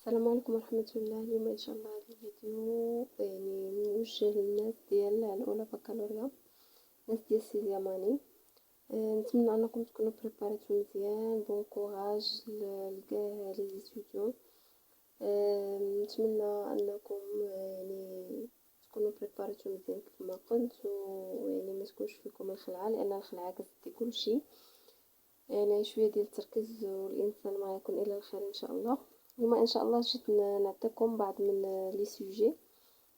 السلام عليكم ورحمة الله. اليوم ان شاء الله هذا الفيديو يعني موجه للناس ديال الاولى بكالوريا، الناس ديال السيزيام اني. نتمنى انكم تكونوا بريباريتو مزيان. بون كوراج لكاع لي ستوديون. نتمنى انكم يعني تكونوا بريباريتو مزيان كيف ما قلت، ويعني ما تكونش فيكم الخلعه، لان الخلعه كتدي كلشي. يعني شويه ديال التركيز والانسان ما يكون الا الخير ان شاء الله. اليوم ان شاء الله جيت نعطيكم بعض من لي سوجي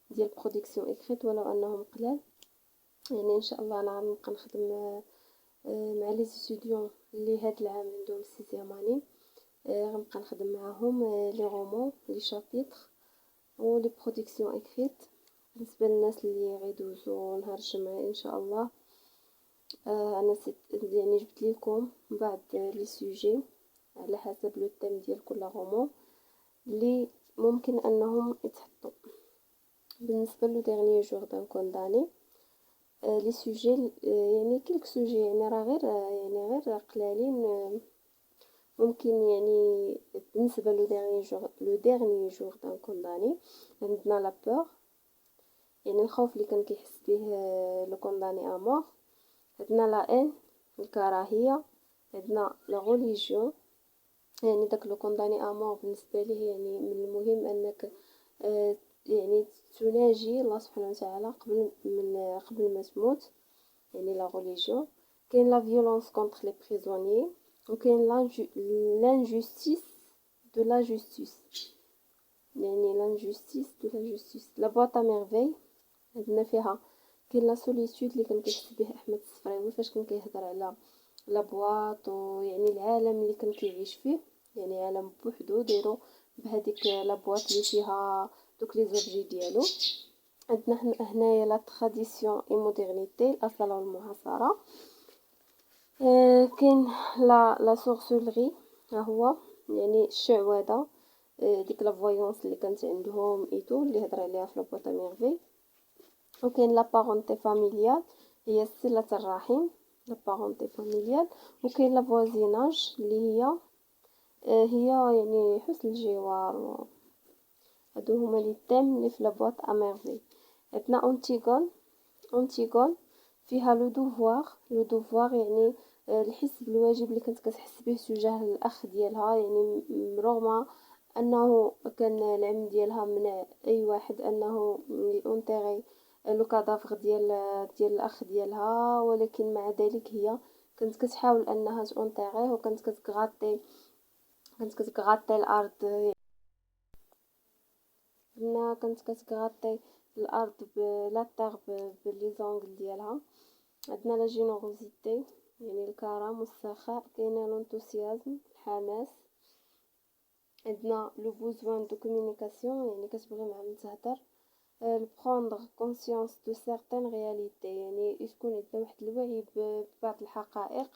ديال برودكسيون اكريت، ولو انهم قلال. يعني ان شاء الله انا غنبقى نخدم مع لي ستوديون اللي هاد العام عندهم سيزيام اني. غنبقى نخدم معاهم لي رومون لي شابيتر و لي برودكسيون اكريت. بالنسبه للناس اللي غيدوزو نهار الجمعة ان شاء الله، انا يعني جبت لكم بعض لي سوجي على حسب لو تيم ديال كل رومون اللي ممكن انهم يتحطوا. بالنسبه لو ديرني جور دان كونداني، لي سوجي يعني كلك سوجي يعني راه غير يعني غير قلالين. ممكن يعني بالنسبه لو ديرني جور دان كونداني عندنا لا بور، يعني الخوف اللي كان كيحس به لو كونداني امور. عندنا لا ان، الكراهيه. عندنا لا ريليجيون، يعني داك لو كونداني امور بالنسبه ليه يعني من المهم انك يعني تناجي الله سبحانه وتعالى قبل ما تموت، يعني لا ريليجيون. كاين لا فيولونس كونطر لي بريزونيي، وكاين لانجوستيس دو لا جوستيس، يعني لانجوستيس دو لا جوستيس. لا بواط ا ميرفي عندنا فيها كاين لا سوليتود اللي كان كيحس به احمد الصفراوي فاش كان كيهضر على لا بواط، ويعني العالم اللي كان كيعيش فيه، يعني عالم بوحدو ديرو بهذيك لا بواط اللي فيها دوك لي زوبجي ديالو. عندنا هنايا لا تراديسيون اي مودرنيتي، الاصاله والمعاصره. كاين لا سورسولري، ها هو يعني الشعوذه، ديك لا فويونس اللي كانت عندهم ايتو اللي هضر عليها في لابواطا ميرفي. وكاين لا بارونتي فاميليال، هي صله الرحم، لا بارونتي فاميليال. وكاين لا فوازيناج اللي هي يعني حسن الجوار. هادو هما لي تيم اللي في لابواط ا ميرفي. عندنا اونتيغون فيها لو دوفوار يعني الحس بالواجب اللي كانت كتحس به تجاه الاخ ديالها، يعني رغم انه كان العلم ديالها من اي واحد انه اونتيغي لو كادافغ ديال الاخ ديالها، ولكن مع ذلك هي كانت كتحاول انها تونتيغيه، وكانت كتغطي الارض. كانت كتغطي الارض بلا تاغ بلي زونغل ديالها. عندنا لا جينيروزيتي، يعني الكرم والسخاء. كاينه لونتوسيازم، الحماس. عندنا لو بوزوان دو كومونيكاسيون، يعني كتبغي مع من تهضر. البروندر كونسيونس دو سيغتان رياليتي، يعني يكون عندنا واحد الوعي ببعض الحقائق.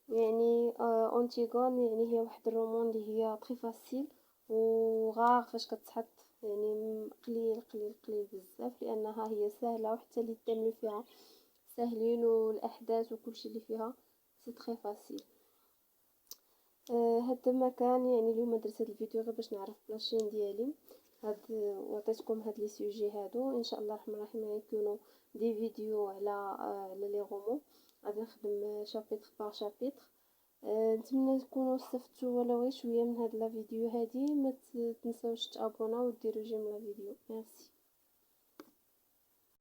يعني اونتيغون يعني هي واحد الرومون اللي هي تري فاسيل وغار فاش كتحط، يعني قليل بزاف، لانها هي سهله، وحتى اللي تعملوا فيها ساهلين، والاحداث وكلشي اللي فيها سي تري فاسيل. هذا ما كان يعني اليوم درت هذا الفيديو غير باش نعرف لاشين ديالي وعطيتكم هاد لي سوجي هادو. ان شاء الله الرحمن الرحيم غيكونوا دي فيديو على لي رومون، غادي نخدم شابيتر بار شابيتر. نتمنى تكونوا استفدتوا ولو غير شويه من هاد لا فيديو هادي. ما تنساوش تابوناو وديروا جيم لا فيديو. ميرسي.